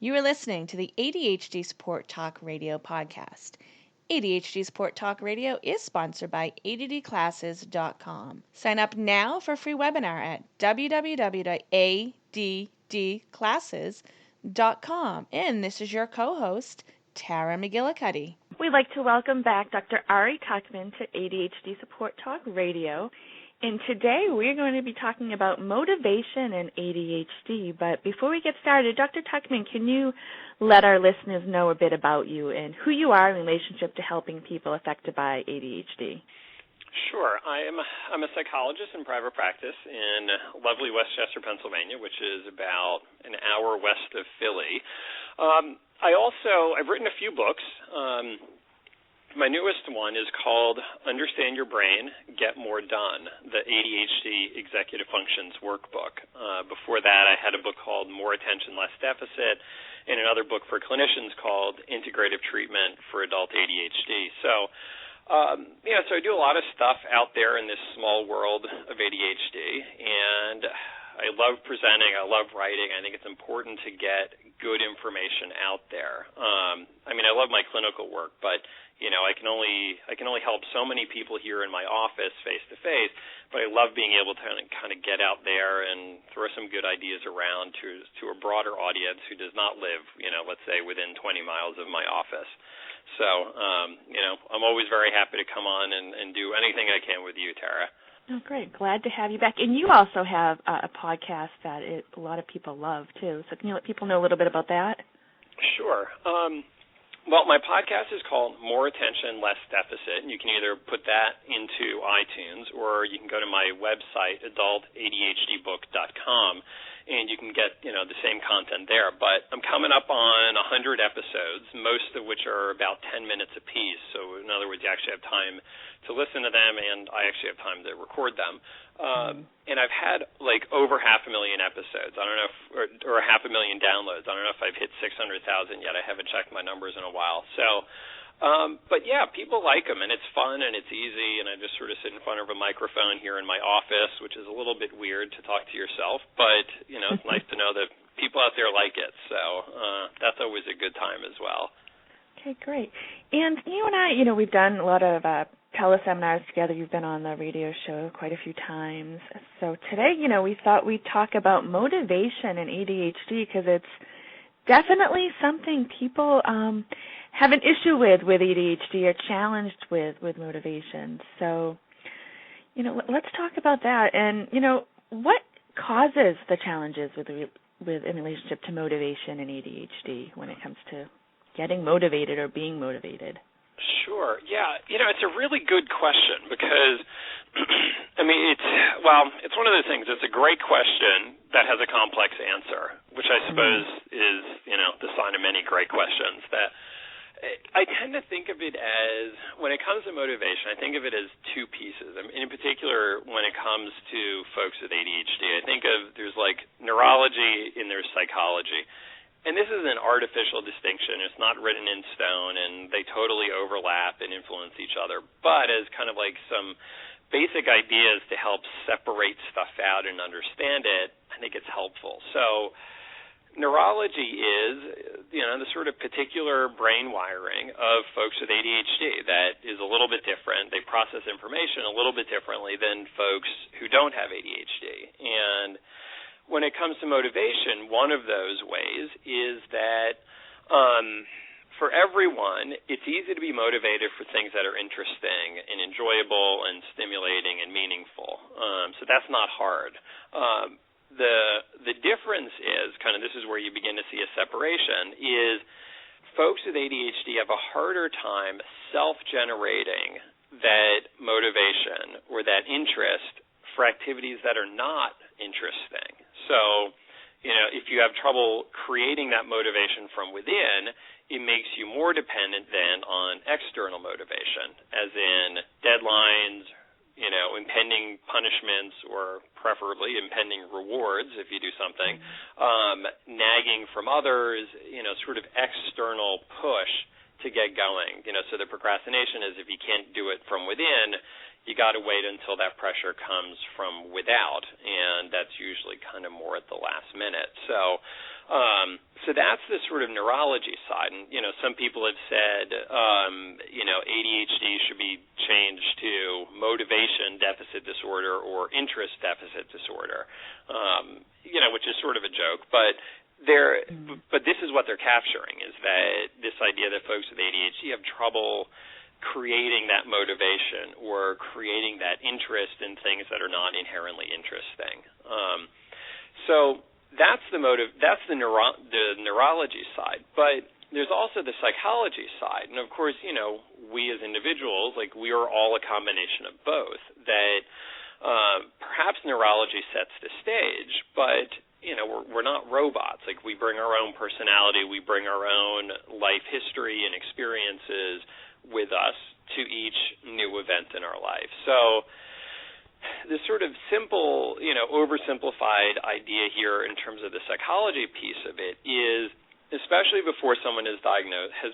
You are listening to the ADHD Support Talk Radio podcast. ADHD Support Talk Radio is sponsored by ADDclasses.com. Sign up now for a free webinar at www.addclasses.com. And this is your co-host, Tara McGillicuddy. We'd like to welcome back Dr. Ari Tuckman to ADHD Support Talk Radio. And today we're going to be talking about motivation and ADHD. But before we get started, Dr. Tuckman, can you let our listeners know a bit about you and who you are in relationship to helping people affected by ADHD? Sure. I'm a psychologist in private practice in lovely Westchester, Pennsylvania, which is about an hour west of Philly. I've written a few books. My newest one is called Understand Your Brain, Get More Done, the ADHD Executive Functions Workbook. Before that, I had a book called More Attention, Less Deficit, and another book for clinicians called Integrative Treatment for Adult ADHD. So I do a lot of stuff out there in this small world of ADHD, and I love presenting. I love writing. I think it's important to get good information out there. I love my clinical work, but I can only help so many people here in my office face to face. But I love being able to kind of get out there and throw some good ideas around to a broader audience who does not live, let's say within 20 miles of my office. So, I'm always very happy to come on and do anything I can with you, Tara. Oh, great. Glad to have you back. And you also have a podcast that a lot of people love, too. So can you let people know a little bit about that? Sure. Well, my podcast is called More Attention, Less Deficit, and you can either put that into iTunes or you can go to my website, adultadhdbook.com, and you can get, the same content there. But I'm coming up on 100 episodes, most of which are about 10 minutes apiece. So in other words, you actually have time to listen to them, and I actually have time to record them. And I've had over 500,000 episodes. I don't know or 500,000 downloads. I don't know if I've hit 600,000 yet. I haven't checked my numbers in a while. So, but yeah, people like them, and it's fun and it's easy. And I just sort of sit in front of a microphone here in my office, which is a little bit weird to talk to yourself, but it's nice to know that people out there like it. So that's always a good time as well. Okay, great. And you and I, we've done a lot of teleseminars together. You've been on the radio show quite a few times. So today, we thought we'd talk about motivation and ADHD because it's definitely something people have an issue with ADHD or challenged with motivation. So, let's talk about that. And, what causes the challenges with in relationship to motivation and ADHD when it comes to getting motivated or being motivated? Sure. Yeah. It's a really good question because, it's one of those things. It's a great question that has a complex answer, which I suppose is, the sign of many great questions. That I tend to think of it as, when it comes to motivation, I think of it as two pieces. In particular, when it comes to folks with ADHD, I think of there's neurology and there's psychology. And this is an artificial distinction. It's not written in stone, and they totally overlap and influence each other. But as kind of some basic ideas to help separate stuff out and understand it, I think it's helpful. So neurology is, the sort of particular brain wiring of folks with ADHD that is a little bit different. They process information a little bit differently than folks who don't have ADHD. And when it comes to motivation, one of those ways is that for everyone, it's easy to be motivated for things that are interesting and enjoyable and stimulating and meaningful. So that's not hard. The difference is, this is where you begin to see a separation, is folks with ADHD have a harder time self-generating that motivation or that interest for activities that are not interesting. So, if you have trouble creating that motivation from within, it makes you more dependent then on external motivation, as in deadlines, impending punishments, or preferably impending rewards if you do something, nagging from others, sort of external push to get going. So the procrastination is if you can't do it from within, you got to wait until that pressure comes from without, and that's usually kind of more at the last minute. So that's the sort of neurology side. And, some people have said, ADHD should be changed to motivation deficit disorder or interest deficit disorder, which is sort of a joke. But this is what they're capturing, is that this idea that folks with ADHD have trouble creating that motivation or creating that interest in things that are not inherently interesting. So that's the neurology side. But there's also the psychology side. And, of course, we as individuals, we are all a combination of both. That perhaps neurology sets the stage, but we're not robots. We bring our own personality, we bring our own life history and experiences with us to each new event in our life. So the sort of simple, oversimplified idea here in terms of the psychology piece of it is, especially before someone has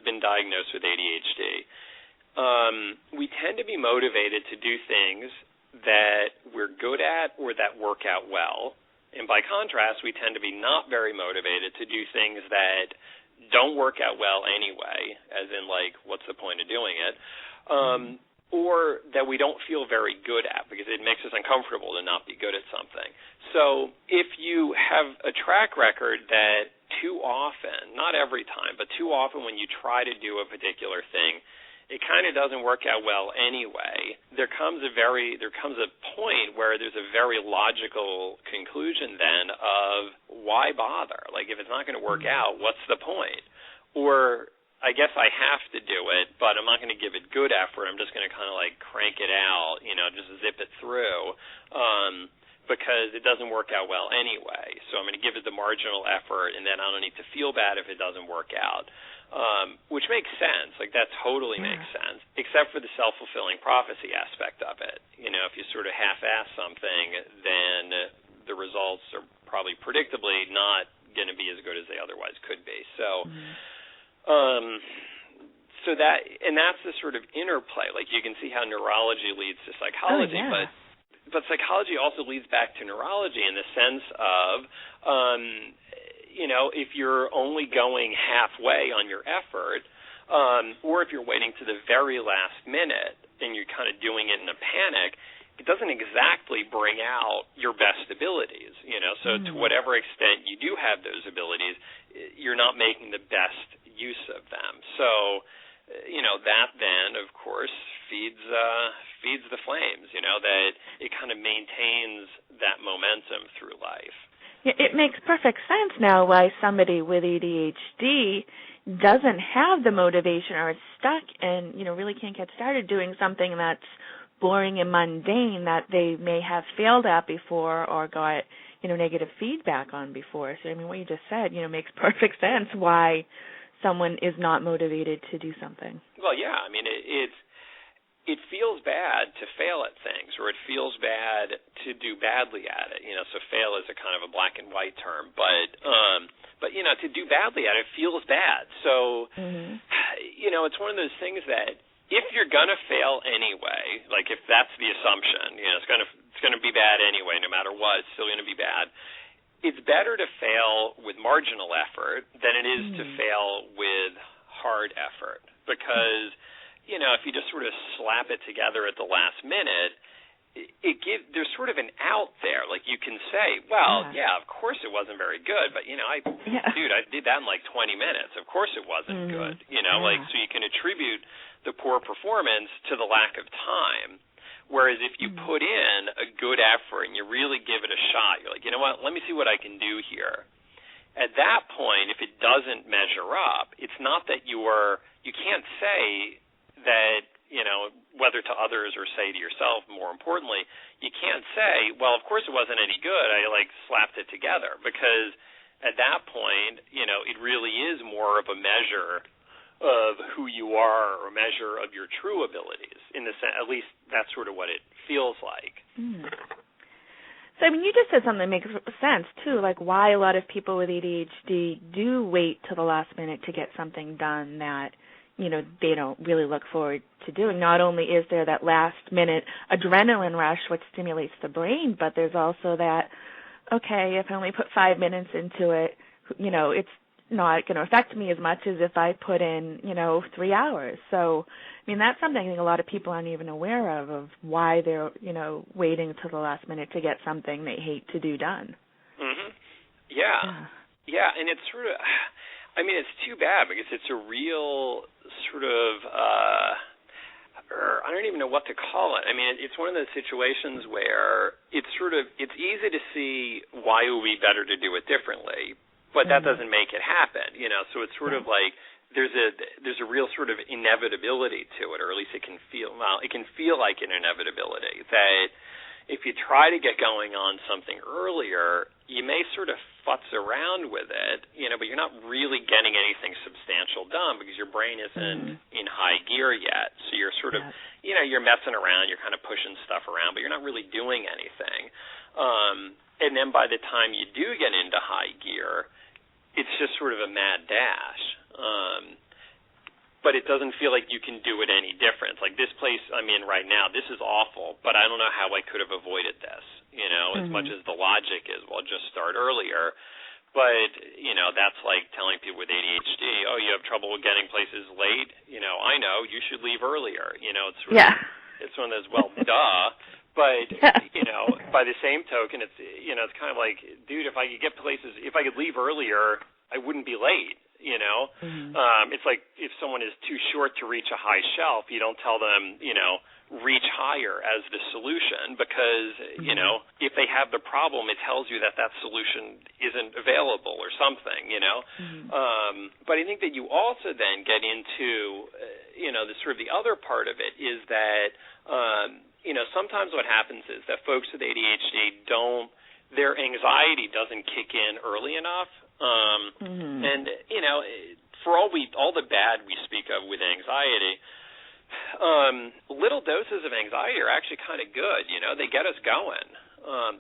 been diagnosed with ADHD, we tend to be motivated to do things that we're good at or that work out well. And by contrast, we tend to be not very motivated to do things that don't work out well anyway, as in, what's the point of doing it, or that we don't feel very good at because it makes us uncomfortable to not be good at something. So if you have a track record that too often, not every time, but too often when you try to do a particular thing, it kind of doesn't work out well anyway, there comes a point where there's a very logical conclusion then of why bother? If it's not going to work out, what's the point? Or I guess I have to do it, but I'm not going to give it good effort. I'm just going to kind of crank it out, just zip it through, because it doesn't work out well anyway. So I'm going to give it the marginal effort, and then I don't need to feel bad if it doesn't work out. Which makes sense. That totally makes sense, except for the self-fulfilling prophecy aspect of it. If you sort of half-ass something, then the results are probably predictably not going to be as good as they otherwise could be. So, that's the sort of interplay. You can see how neurology leads to psychology, but psychology also leads back to neurology in the sense of, if you're only going halfway on your effort, or if you're waiting to the very last minute and you're kind of doing it in a panic, it doesn't exactly bring out your best abilities, So to whatever extent you do have those abilities, you're not making the best use of them. So, that then, of course, feeds the flames, that it kind of maintains that momentum through life. It makes perfect sense now why somebody with ADHD doesn't have the motivation or is stuck and, really can't get started doing something that's boring and mundane that they may have failed at before or got, negative feedback on before. So, what you just said, makes perfect sense why someone is not motivated to do something. Well, yeah. It feels bad to fail at things, or it feels bad to do badly at it. So fail is a kind of a black and white term, but to do badly at it feels bad. So, it's one of those things that if you're gonna fail anyway, if that's the assumption, it's gonna be bad anyway, no matter what, it's still gonna be bad. It's better to fail with marginal effort than it is to fail with hard effort, because if you just sort of slap it together at the last minute, there's sort of an out there. You can say, well, of course it wasn't very good, but I did that in 20 minutes. Of course it wasn't good. So you can attribute the poor performance to the lack of time. Whereas if you put in a good effort and you really give it a shot, you're like, you know what, let me see what I can do here. At that point, if it doesn't measure up, it's not that you can't say that, whether to others or say to yourself, more importantly, you can't say, well, of course it wasn't any good, I slapped it together, because at that point, it really is more of a measure of who you are or measure of your true abilities. In the sense, at least that's sort of what it feels like. So, you just said something that makes sense, too, why a lot of people with ADHD do wait till the last minute to get something done that, they don't really look forward to doing. Not only is there that last-minute adrenaline rush, which stimulates the brain, but there's also that, okay, if I only put 5 minutes into it, it's not going to affect me as much as if I put in, 3 hours. So, that's something I think a lot of people aren't even aware of why they're, waiting until the last minute to get something they hate to do done. Mm-hmm. Yeah, and it's sort of, it's too bad because it's a real sort of, I don't even know what to call it. It's one of those situations where it's easy to see why it would be better to do it differently, but that doesn't make it happen, So it's sort of like there's a real sort of inevitability to it, or at least it can feel like an inevitability that if you try to get going on something earlier, you may sort of futz around with it, but you're not really getting anything substantial done because your brain isn't in high gear yet. So you're sort of, you're messing around, you're kind of pushing stuff around, but you're not really doing anything. And then by the time you do get into high gear, it's just sort of a mad dash. But it doesn't feel like you can do it any different. Like this place I'm in right now, this is awful, but I don't know how I could have avoided this, as much as the logic is, well, just start earlier. But, that's like telling people with ADHD, oh, you have trouble getting places late? I know, you should leave earlier. It's sort of, it's one of those, well, duh. But, by the same token, it's kind of like, dude, if I could leave earlier, I wouldn't be late. It's like if someone is too short to reach a high shelf, you don't tell them, reach higher as the solution because, if they have the problem, it tells you that solution isn't available or something, But I think that you also then get into, the sort of the other part of it is that, sometimes what happens is that folks with ADHD their anxiety doesn't kick in early enough. And, for all the bad we speak of with anxiety, little doses of anxiety are actually kind of good. They get us going.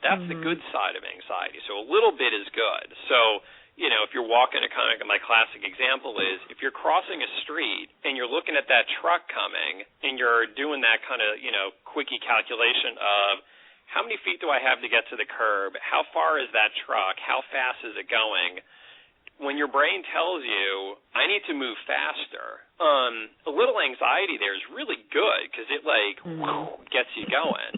That's the good side of anxiety. So a little bit is good. So, if you're walking, my classic example is if you're crossing a street and you're looking at that truck coming and you're doing that kind of, quickie calculation of how many feet do I have to get to the curb? How far is that truck? How fast is it going? When your brain tells you, I need to move faster, a little anxiety there is really good because it gets you going.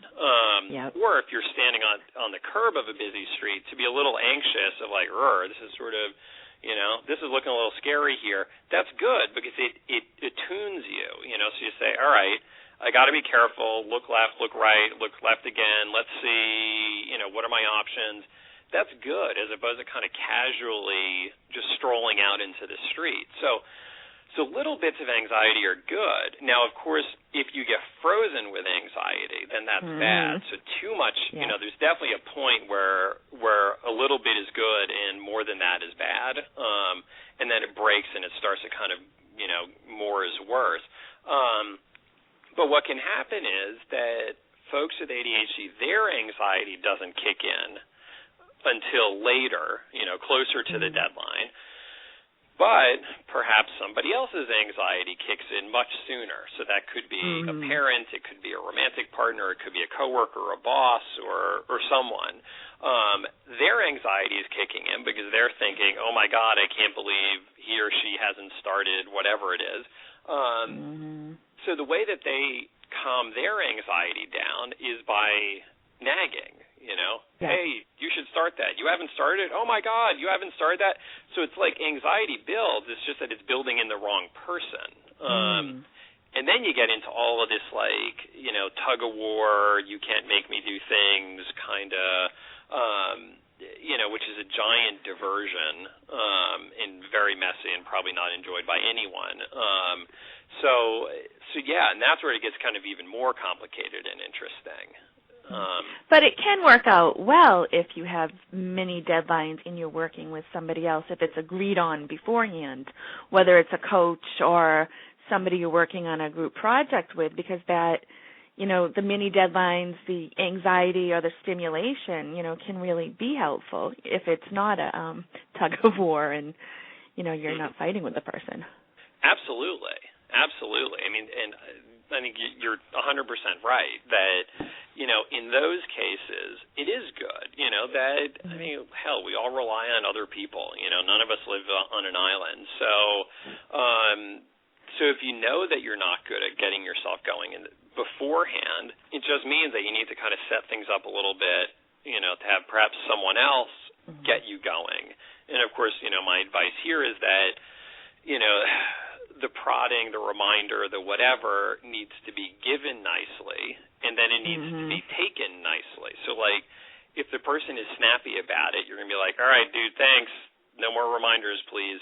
Or if you're standing on the curb of a busy street, to be a little anxious of this is sort of, this is looking a little scary here. That's good because it attunes you, So you say, all right, I got to be careful, look left, look right, look left again, let's see, what are my options? That's good as opposed to kind of casually just strolling out into the street. So little bits of anxiety are good. Now, of course, if you get frozen with anxiety, then that's bad. So too much, there's definitely a point where a little bit is good and more than that is bad. And then it breaks and it starts to kind of, more is worse. But what can happen is that folks with ADHD, their anxiety doesn't kick in until later, closer to the deadline. But perhaps somebody else's anxiety kicks in much sooner. So that could be a parent, it could be a romantic partner, it could be a coworker, a boss, or someone. Their anxiety is kicking in because they're thinking, oh, my God, I can't believe he or she hasn't started whatever it is. So the way that they calm their anxiety down is by nagging, Hey, you should start that. You haven't started? Oh, my God, you haven't started that? So it's like anxiety builds. It's just that it's building in the wrong person. And then you get into all of this, tug of war, you can't make me do things kind of, which is a giant diversion and very messy and probably not enjoyed by anyone. So yeah, and that's where it gets kind of even more complicated and interesting. But it can work out well if you have many deadlines and you're working with somebody else, if it's agreed on beforehand, whether it's a coach or somebody you're working on a group project with, because that, the mini deadlines, the anxiety or the stimulation, can really be helpful if it's not a tug of war and, you're not fighting with the person. Absolutely. absolutely. I mean, and I think you're 100% right that, in those cases, it is good, that, I mean, hell, we all rely on other people, none of us live on an island. So if you know that you're not good at getting yourself going beforehand, it just means that you need to kind of set things up a little bit, to have perhaps someone else get you going. And, of course, my advice here is that, the prodding, the reminder, the whatever needs to be given nicely, and then it needs to be taken nicely. So, like, if the person is snappy about it, you're going to be like, all right, dude, thanks. No more reminders, please.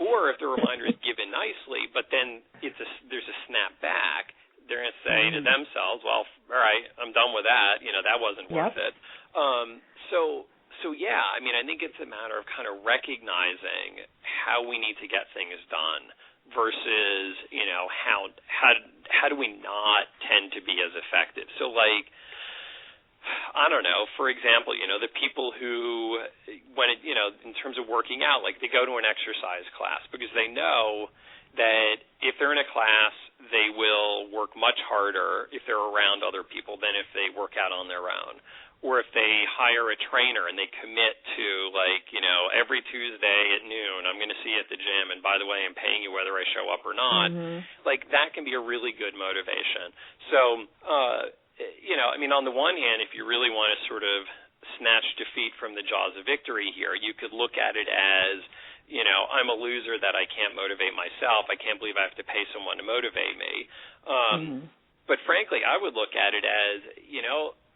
Or if the reminder is given nicely, but then there's a snap back, they're going to say to themselves, well, all right, I'm done with that. That wasn't worth it. So yeah, I mean, I think it's a matter of kind of recognizing how we need to get things done versus, how do we not tend to be as effective? So, like, I don't know, for example, the people who, in terms of working out, like, they go to an exercise class because they know that if they're in a class, they will work much harder if they're around other people than if they work out on their own. Or if they hire a trainer and they commit to, like, every Tuesday at noon, I'm going to see you at the gym, and by the way, I'm paying you whether I show up or not, like, that can be a really good motivation. So, I mean, on the one hand, if you really want to sort of snatch defeat from the jaws of victory here, you could look at it as, I'm a loser that I can't motivate myself. I can't believe I have to pay someone to motivate me. But frankly, I would look at it as,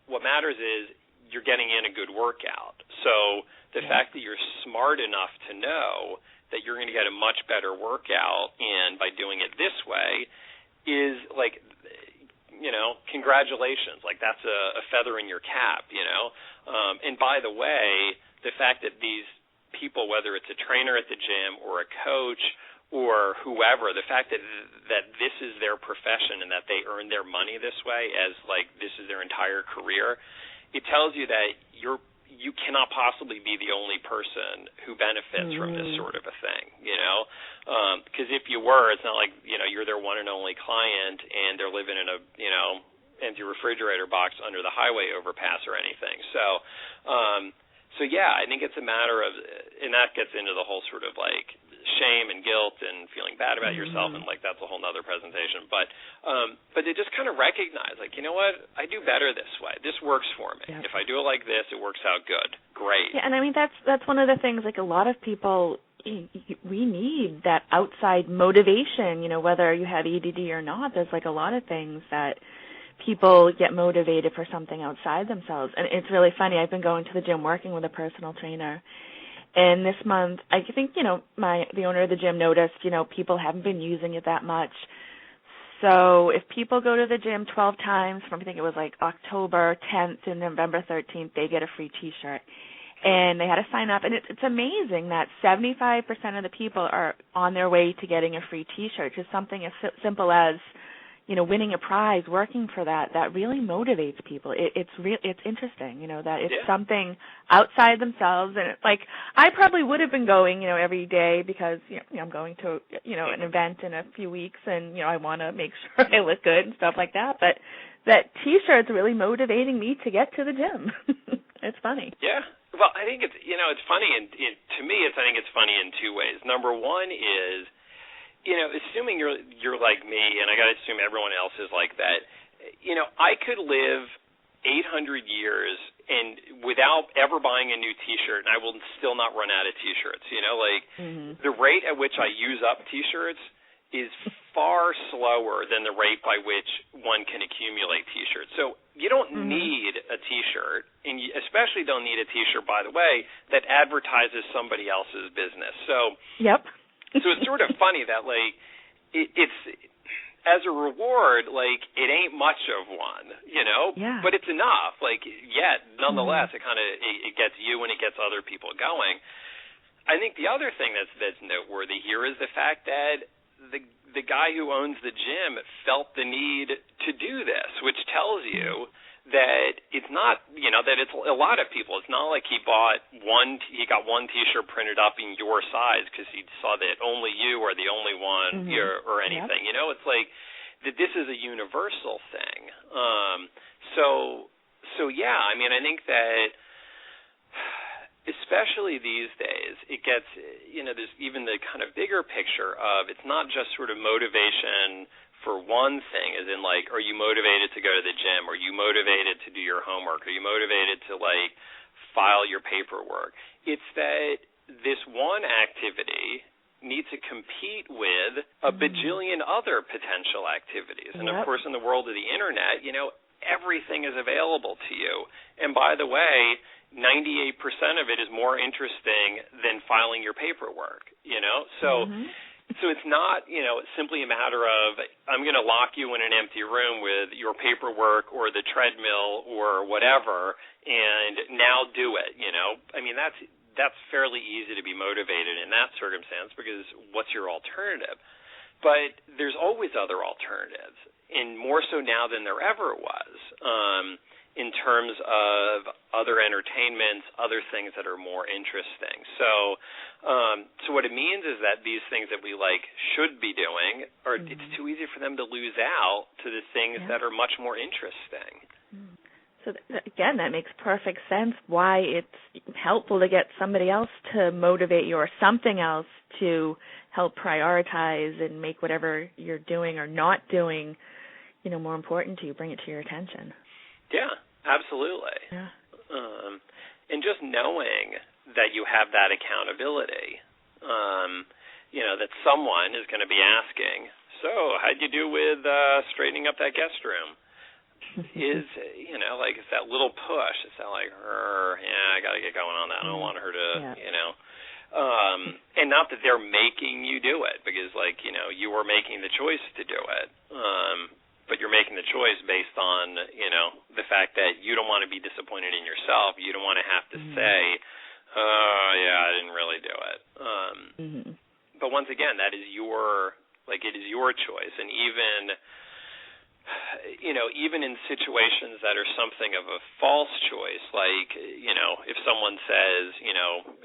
what matters is you're getting in a good workout. So the fact that you're smart enough to know that you're going to get a much better workout in by doing it this way is like, congratulations. Like, that's a feather in your cap, And by the way, the fact that these people, whether it's a trainer at the gym or a coach or whoever, the fact that this is their profession and that they earn their money this way as, like, this is their entire career, it tells you that you cannot possibly be the only person who benefits from this sort of a thing, because if you were, it's not like, you're their one and only client and they're living in a, empty refrigerator box under the highway overpass or anything. So yeah, I think it's a matter of, and that gets into the whole sort of, like, shame and guilt and feeling bad about yourself, and, like, that's a whole nother presentation. But they just kind of recognize, like, you know what, I do better this way. This works for me. If I do it like this, it works out good. Great. Yeah, and I mean, that's one of the things, like, a lot of people, we need that outside motivation, whether you have ADD or not. There's, like, a lot of things that people get motivated for something outside themselves. And it's really funny. I've been going to the gym working with a personal trainer. And this month, I think, the owner of the gym noticed, people haven't been using it that much. So if people go to the gym 12 times from, I think it was like October 10th to November 13th, they get a free T-shirt. And they had to sign up. And it's amazing that 75% of the people are on their way to getting a free T-shirt. Just something as simple as, winning a prize, working for that really motivates people. It's interesting, that it's something outside themselves. And it's like, I probably would have been going, every day because, I'm going to, an event in a few weeks and, I want to make sure I look good and stuff like that. But that T-shirt's really motivating me to get to the gym. It's funny. Yeah. Well, I think it's, it's funny. And to me, I think it's funny in two ways. Number one is, assuming you're like me, and I got to assume everyone else is like that, I could live 800 years and without ever buying a new T-shirt, and I will still not run out of T-shirts. The rate at which I use up T-shirts is far slower than the rate by which one can accumulate T-shirts. So you don't need a T-shirt, and you especially don't need a T-shirt, by the way, that advertises somebody else's business. So So it's sort of funny that, like, it's as a reward, like, it ain't much of one, but it's enough. Like, yet, nonetheless, it kind of it gets you and it gets other people going. I think the other thing that's noteworthy here is the fact that the guy who owns the gym felt the need to do this, which tells you that it's not, that it's a lot of people. It's not like he got one T-shirt printed up in your size because he saw that only you are the only one or anything. Yep. It's like that this is a universal thing. So yeah, I mean, I think that especially these days, it gets, there's even the kind of bigger picture of it's not just sort of motivation for one thing, as in, like, are you motivated to go to the gym? Are you motivated to do your homework? Are you motivated to, like, file your paperwork? It's that this one activity needs to compete with a bajillion other potential activities. And, of course, in the world of the Internet, everything is available to you. And, by the way, 98% of it is more interesting than filing your paperwork, So it's not, simply a matter of I'm going to lock you in an empty room with your paperwork or the treadmill or whatever, and now do it, I mean, that's fairly easy to be motivated in that circumstance because what's your alternative? But there's always other alternatives, and more so now than there ever was. In terms of other entertainments, other things that are more interesting. So what it means is that these things that we should be doing, it's too easy for them to lose out to the things that are much more interesting. So again, that makes perfect sense why it's helpful to get somebody else to motivate you or something else to help prioritize and make whatever you're doing or not doing, more important to you, bring it to your attention. Yeah. Absolutely. Yeah. And just knowing that you have that accountability, that someone is going to be asking, so how'd you do with straightening up that guest room? Is, it's that little push. It's that I got to get going on that. I don't want her to, and not that they're making you do it because, you were making the choice to do it. But you're making the choice based on, the fact that you don't want to be disappointed in yourself. You don't want to have to say, oh, yeah, I didn't really do it. But once again, that is it is your choice. And even in situations that are something of a false choice, if someone says,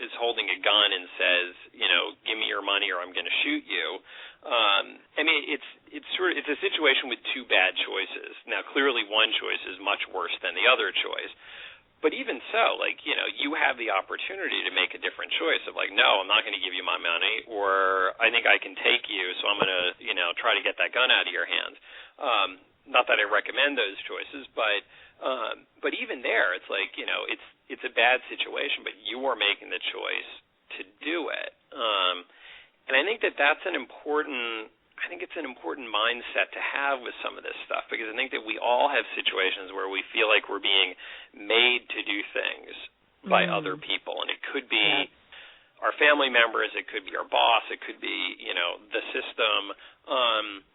is holding a gun and says, give me your money or I'm going to shoot you, I mean, it's a situation with two bad choices. Now, clearly one choice is much worse than the other choice. But even so, you have the opportunity to make a different choice of no, I'm not going to give you my money, or I think I can take you, so I'm going to, try to get that gun out of your hands. Not that I recommend those choices, but even there, it's it's a bad situation, but you are making the choice to do it. And I think that's an important mindset to have with some of this stuff, because I think that we all have situations where we feel like we're being made to do things by other people, and it could be our family members, it could be our boss, it could be, the system.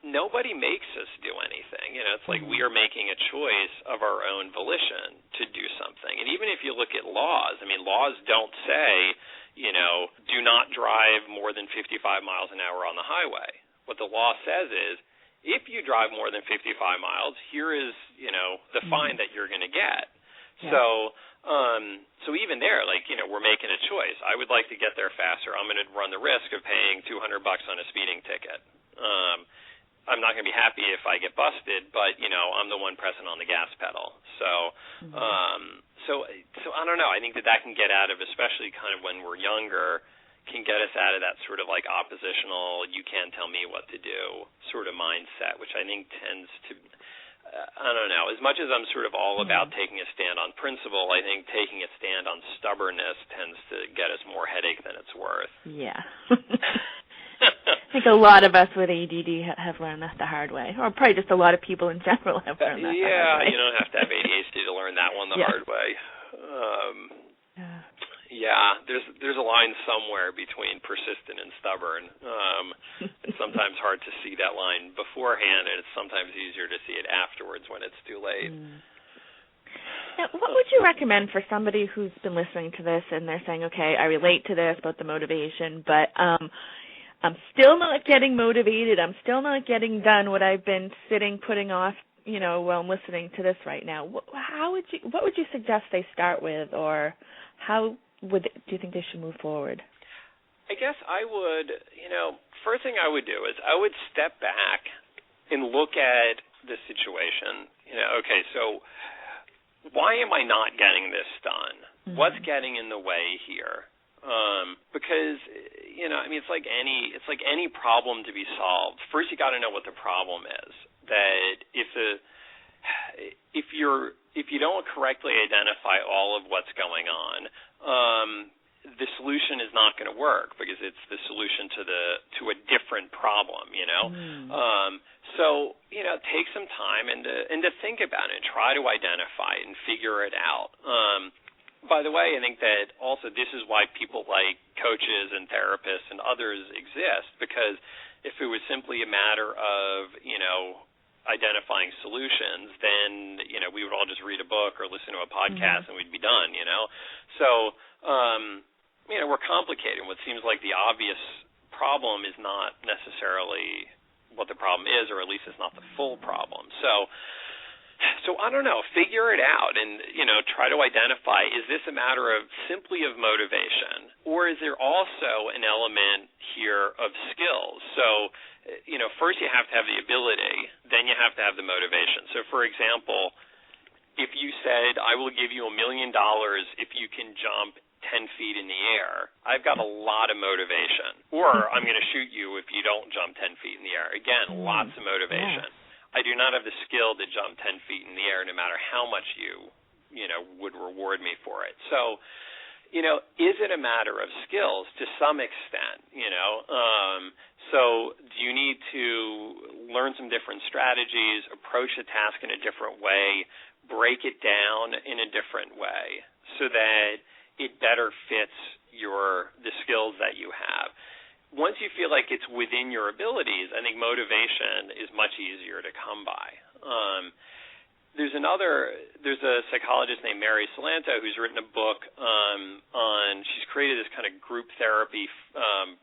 Nobody makes us do anything. It's we are making a choice of our own volition to do something. And even if you look at laws, I mean, laws don't say, do not drive more than 55 miles an hour on the highway. What the law says is, if you drive more than 55 miles, here is, the fine that you're going to get. Yeah. So even there, we're making a choice. I would like to get there faster. I'm going to run the risk of paying $200 on a speeding ticket. I'm not going to be happy if I get busted, but, I'm the one pressing on the gas pedal. So I don't know. I think that can get out of, especially kind of when we're younger, can get us out of that sort of oppositional, you can't tell me what to do sort of mindset, which I think tends to, I don't know, as much as I'm sort of all about taking a stand on principle, I think taking a stand on stubbornness tends to get us more headache than it's worth. Yeah. I think a lot of us with ADD have learned that the hard way, or probably just a lot of people in general have learned that the hard way. You don't have to have ADHD to learn that one the hard way. There's a line somewhere between persistent and stubborn. It's sometimes hard to see that line beforehand, and it's sometimes easier to see it afterwards when it's too late. Now, what would you recommend for somebody who's been listening to this and they're saying, okay, I relate to this about the motivation, but I'm still not getting motivated. I'm still not getting done what I've been putting off, while I'm listening to this right now, what would you suggest they start with, or how do you think they should move forward? I guess I would, first thing I would do is I would step back and look at the situation. Okay, so why am I not getting this done? Mm-hmm. What's getting in the way here? Because it's like any problem to be solved. First, you got to know what the problem is. That if you don't correctly identify all of what's going on, the solution is not going to work because it's the solution to a different problem. So take some time and to think about it, try to identify it and figure it out. By the way, I think that also this is why people like coaches and therapists and others exist, because if it was simply a matter of, identifying solutions, then, we would all just read a book or listen to a podcast and we'd be done, So, we're complicated. What seems like the obvious problem is not necessarily what the problem is, or at least it's not the full problem. So I don't know, figure it out and, try to identify, is this a matter of simply of motivation, or is there also an element here of skills? So, first you have to have the ability, then you have to have the motivation. So, for example, if you said, I will give you $1 million if you can jump 10 feet in the air, I've got a lot of motivation. Or I'm going to shoot you if you don't jump 10 feet in the air. Again, lots of motivation. I do not have the skill to jump 10 feet in the air no matter how much you would reward me for it. So, is it a matter of skills to some extent, So do you need to learn some different strategies, approach the task in a different way, break it down in a different way so that it better fits the skills that you have? Once you feel like it's within your abilities, I think motivation is much easier to come by. There's a psychologist named Mary Salanto who's written a book she's created this kind of group therapy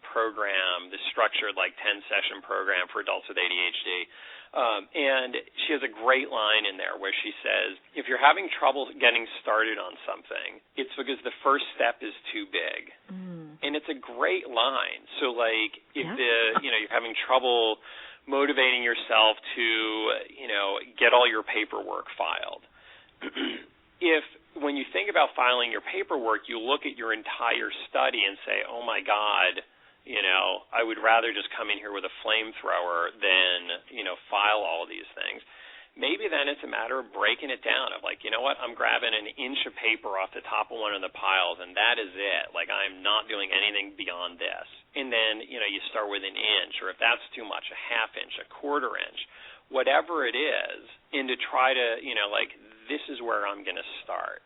program, this structured 10-session program for adults with ADHD. And she has a great line in there where she says, if you're having trouble getting started on something, it's because the first step is too big. And it's a great line. So if you're having trouble motivating yourself to, get all your paperwork filed. When you think about filing your paperwork, you look at your entire study and say, oh my God, I would rather just come in here with a flamethrower than, file all of these things. Maybe then it's a matter of breaking it down of I'm grabbing an inch of paper off the top of one of the piles and that is it. I'm not doing anything beyond this. And then, you start with an inch, or if that's too much, a half inch, a quarter inch, whatever it is, and to try to, this is where I'm going to start.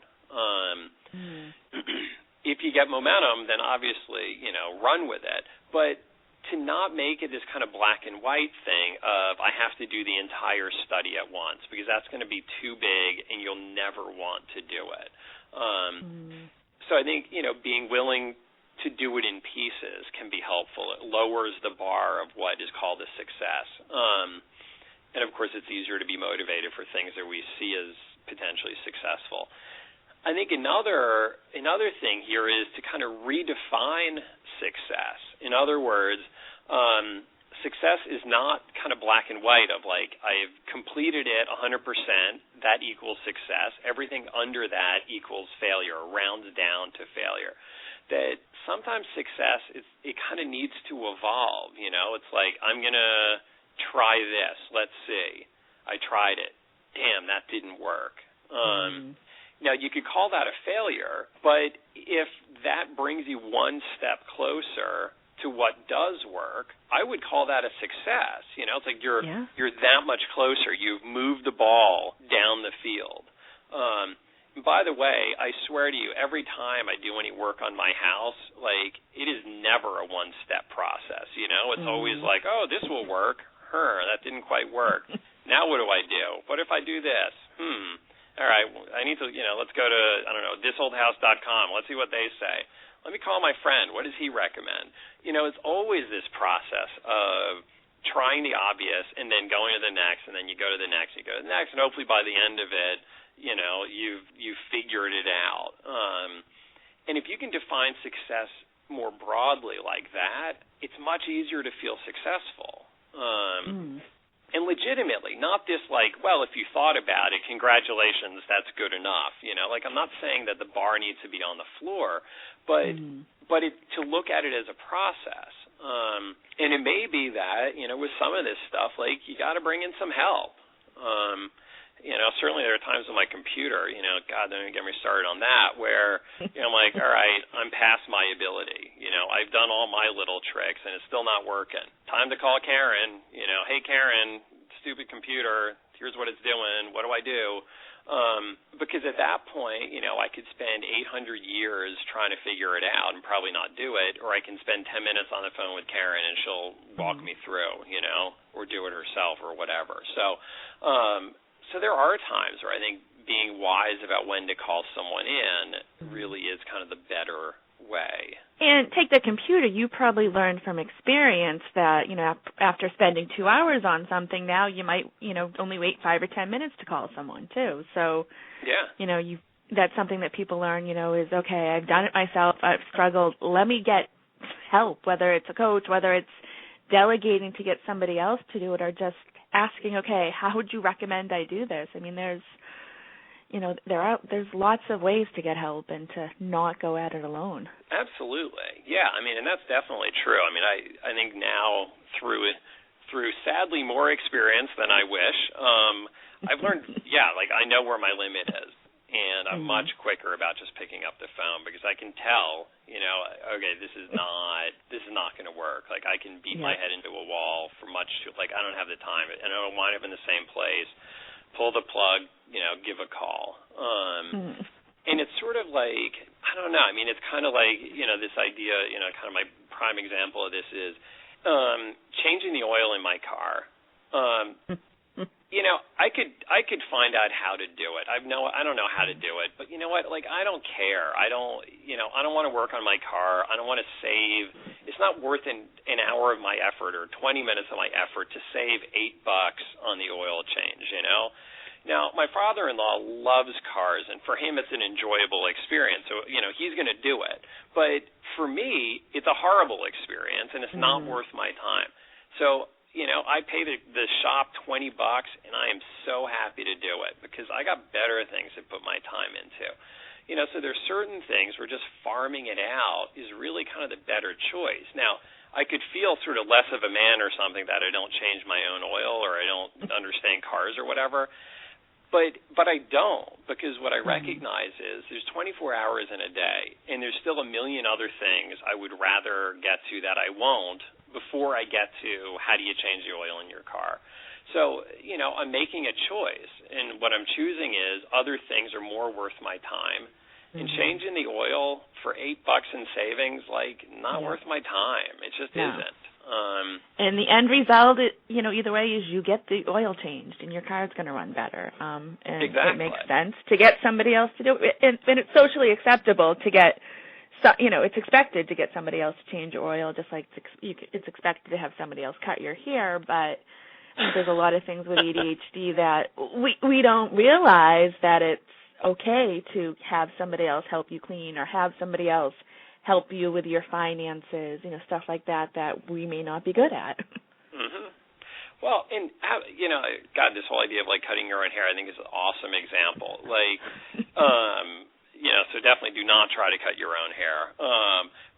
If you get momentum, then obviously, run with it. But to not make it this kind of black and white thing of I have to do the entire study at once, because that's going to be too big and you'll never want to do it. So I think, being willing to do it in pieces can be helpful. It lowers the bar of what is called a success. And, of course, it's easier to be motivated for things that we see as potentially successful. I think another thing here is to kind of redefine success. In other words, success is not kind of black and white of I've completed it 100%, that equals success. Everything under that equals failure, rounds down to failure. That sometimes success, it kind of needs to evolve, It's I'm going to try this. Let's see. I tried it. Damn, that didn't work. Now, you could call that a failure, but if that brings you one step closer to what does work, I would call that a success. It's you're that much closer. You've moved the ball down the field. By the way, I swear to you, every time I do any work on my house, it is never a one-step process, It's always oh, this will work. That didn't quite work. Now what do I do? What if I do this? All right, I need to, let's go to, thisoldhouse.com. Let's see what they say. Let me call my friend. What does he recommend? It's always this process of trying the obvious and then going to the next, and then you go to the next, you go to the next, and hopefully by the end of it, you've figured it out. And if you can define success more broadly like that, it's much easier to feel successful. And legitimately, not this like, well, if you thought about it, congratulations, that's good enough. Like I'm not saying that the bar needs to be on the floor, but to look at it as a process. And it may be that, with some of this stuff, like you got to bring in some help. Certainly there are times on my computer, God, don't even get me started on that, where I'm like, all right, I'm past my ability. I've done all my little tricks and it's still not working. Time to call Karen. Hey Karen, stupid computer, here's what it's doing. What do I do? Because at that point, I could spend 800 years trying to figure it out and probably not do it, or I can spend 10 minutes on the phone with Karen and she'll walk me through, or do it herself or whatever. So there are times where I think being wise about when to call someone in really is kind of the better way. And take the computer, you probably learned from experience that, after spending 2 hours on something, now you might, only wait 5 or 10 minutes to call someone too. So, that's something that people learn, is, okay, I've done it myself, I've struggled, let me get help, whether it's a coach, whether it's delegating to get somebody else to do it, or just asking, okay, how would you recommend I do this? I mean, there's lots of ways to get help and to not go at it alone. Absolutely. Yeah, and that's definitely true. I think now through sadly more experience than I wish, I've learned, I know where my limit is. And I'm much quicker about just picking up the phone because I can tell, okay, this is not going to work. Like I can beat my head into a wall for I don't have the time, and I don't wind up in the same place. Pull the plug, give a call. And it's sort of like, I don't know. It's kind of like, this idea, kind of my prime example of this is changing the oil in my car. I could find out how to do it. I don't know how to do it, but you know what? Like I don't care. I don't want to work on my car. I don't want to save. It's not worth an hour of my effort or 20 minutes of my effort to save $8 on the oil change. Now my father-in-law loves cars, and for him it's an enjoyable experience. So he's going to do it. But for me, it's a horrible experience, and it's not worth my time. So. I pay the shop $20, and I am so happy to do it because I got better things to put my time into. So there's certain things where just farming it out is really kind of the better choice. Now, I could feel sort of less of a man or something that I don't change my own oil or I don't understand cars or whatever. But I don't, because what I recognize is there's 24 hours in a day, and there's still a million other things I would rather get to that I won't before I get to how do you change the oil in your car. So, I'm making a choice, and what I'm choosing is other things are more worth my time. And changing the oil for $8 in savings, not worth my time. It just isn't. And the end result, either way, is you get the oil changed, and your car's going to run better. And exactly. It makes sense to get somebody else to do it. And it's socially acceptable to get, it's expected to get somebody else to change your oil, just like it's expected to have somebody else cut your hair. But there's a lot of things with ADHD that we don't realize that it's okay to have somebody else help you clean or have somebody else help you with your finances, stuff like that we may not be good at. Well, and, God, this whole idea of, cutting your own hair I think is an awesome example. So definitely do not try to cut your own hair.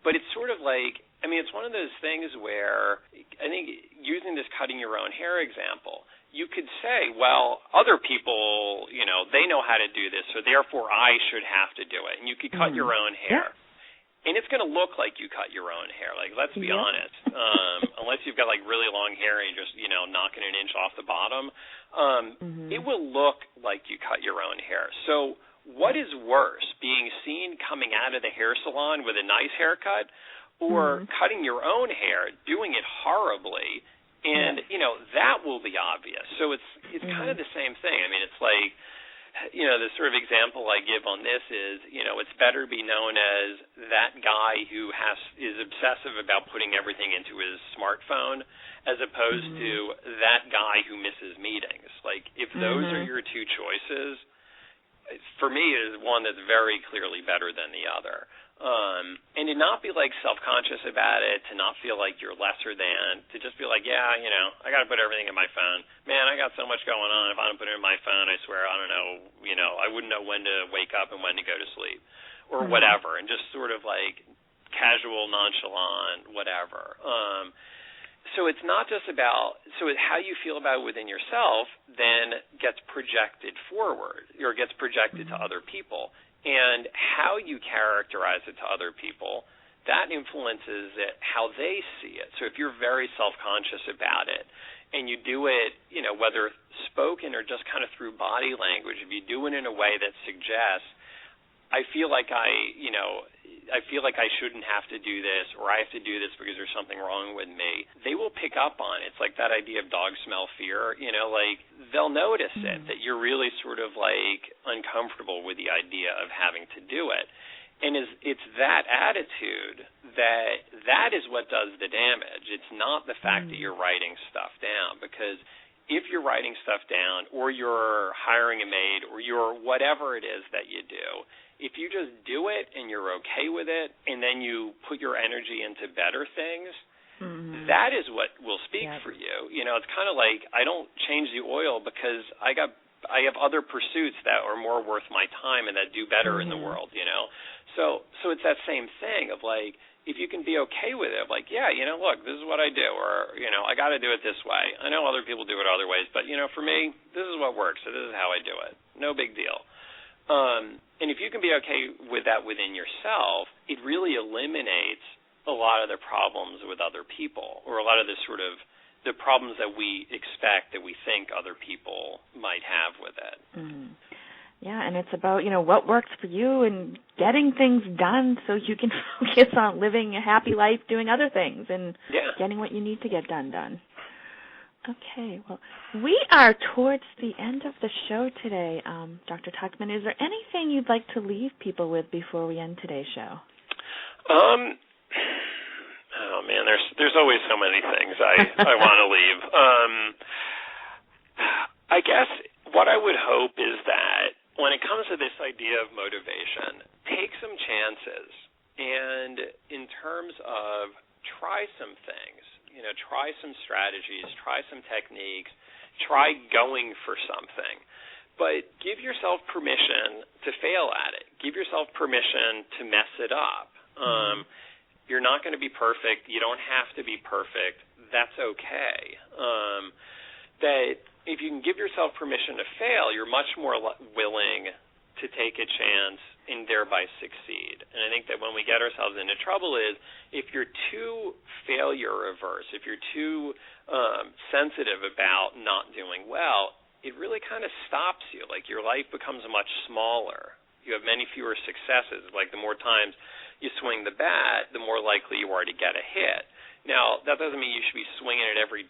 But it's sort of it's one of those things where I think using this cutting your own hair example, you could say, well, other people, they know how to do this, so therefore I should have to do it. And you could cut your own hair. And it's going to look like you cut your own hair. Let's be honest. Unless you've got, really long hair and you're just, knocking an inch off the bottom, it will look like you cut your own hair. So what is worse, being seen coming out of the hair salon with a nice haircut or cutting your own hair, doing it horribly, and, that will be obvious. So it's kind of the same thing. It's like, the sort of example I give on this is, it's better to be known as that guy who is obsessive about putting everything into his smartphone as opposed to that guy who misses meetings. Like, if those are your two choices, for me, it is one that's very clearly better than the other. And to not be, self-conscious about it, to not feel like you're lesser than, to just be like, I got to put everything in my phone. Man, I got so much going on. If I don't put it in my phone, I swear, I don't know, I wouldn't know when to wake up and when to go to sleep or whatever, and just sort of, casual, nonchalant, whatever. So it's not just about how you feel about it within yourself then gets projected forward or gets projected to other people. And how you characterize it to other people, that influences how they see it. So if you're very self-conscious about it and you do it, whether spoken or just kind of through body language, if you do it in a way that suggests, I feel like I shouldn't have to do this, or I have to do this because there's something wrong with me, they will pick up on it. It's like that idea of dog smell fear, they'll notice it, that you're really sort of uncomfortable with the idea of having to do it. And it's that attitude that is what does the damage. It's not the fact that you're writing stuff down, because if you're writing stuff down or you're hiring a maid or you're whatever it is that you do, if you just do it and you're okay with it and then you put your energy into better things, that is what will speak for you. It's kind of like I don't change the oil because I have other pursuits that are more worth my time and that do better in the world, So it's that same thing of if you can be okay with it, look, this is what I do, or, I got to do it this way. I know other people do it other ways, but, for me, this is what works, so this is how I do it. No big deal. And if you can be okay with that within yourself, it really eliminates a lot of the problems with other people, or a lot of the sort of the problems that we expect, that we think other people might have with it. Yeah, and it's about, what works for you and getting things done so you can focus on living a happy life, doing other things, and getting what you need to get done. Okay, well, we are towards the end of the show today. Dr. Tuckman, is there anything you'd like to leave people with before we end today's show? Oh, man, there's always so many things I want to leave. I guess what I would hope is that when it comes to this idea of motivation, take some chances, and in terms of try some things, try some strategies, try some techniques, try going for something, but give yourself permission to fail at it. Give yourself permission to mess it up. You're not going to be perfect. You don't have to be perfect. That's okay. That if you can give yourself permission to fail, you're much more willing to take a chance and thereby succeed. And I think that when we get ourselves into trouble is if you're too failure averse, if you're too sensitive about not doing well, it really kind of stops you. Like your life becomes much smaller. You have many fewer successes. Like the more times you swing the bat, the more likely you are to get a hit. Now, that doesn't mean you should be swinging at every,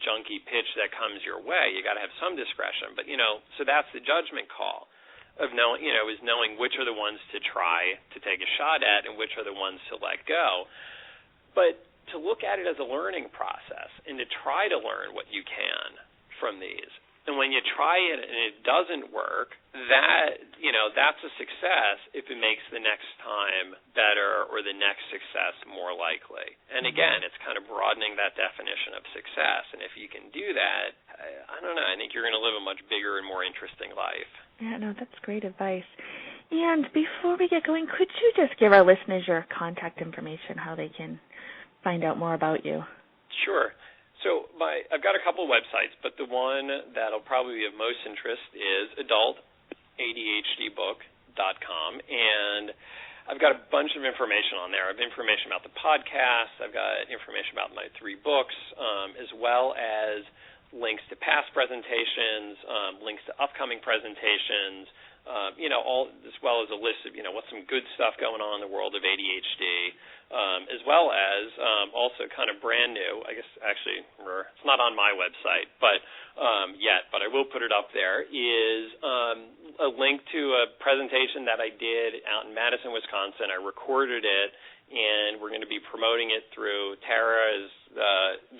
junky pitch that comes your way. You got to have some discretion. But, so that's the judgment call of knowing which are the ones to try to take a shot at and which are the ones to let go. But to look at it as a learning process and to try to learn what you can from these. And when you try it and it doesn't work, that's a success if it makes the next time better or the next success more likely. And again, it's kind of broadening that definition of success. And if you can do that, I don't know, I think you're going to live a much bigger and more interesting life. Yeah, no, that's great advice. And before we get going, could you just give our listeners your contact information, how they can find out more about you? Sure. So I've got a couple websites, but the one that'll probably be of most interest is adultadhdbook.com, and I've got a bunch of information on there. I have information about the podcast. I've got information about my 3 books, as well as links to past presentations, links to upcoming presentations, as well as a list of, what's some good stuff going on in the world of ADHD, as well as also kind of brand new, I guess actually it's not on my website, but I will put it up there, is a link to a presentation that I did out in Madison, Wisconsin. I recorded it, and we're going to be promoting it through Tara is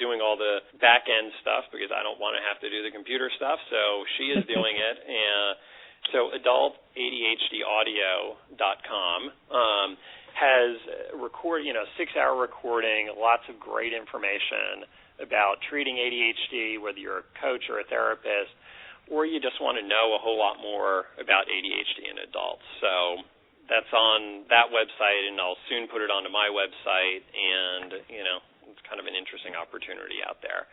doing all the back-end stuff because I don't want to have to do the computer stuff, so she is doing it. And so adultadhdaudio.com has a 6-hour recording, lots of great information about treating ADHD, whether you're a coach or a therapist, or you just want to know a whole lot more about ADHD in adults. So that's on that website, and I'll soon put it onto my website, and, it's kind of an interesting opportunity out there.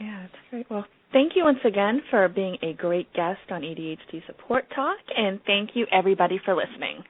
Yeah, that's great. Well, thank you once again for being a great guest on ADHD Support Talk, and thank you, everybody, for listening.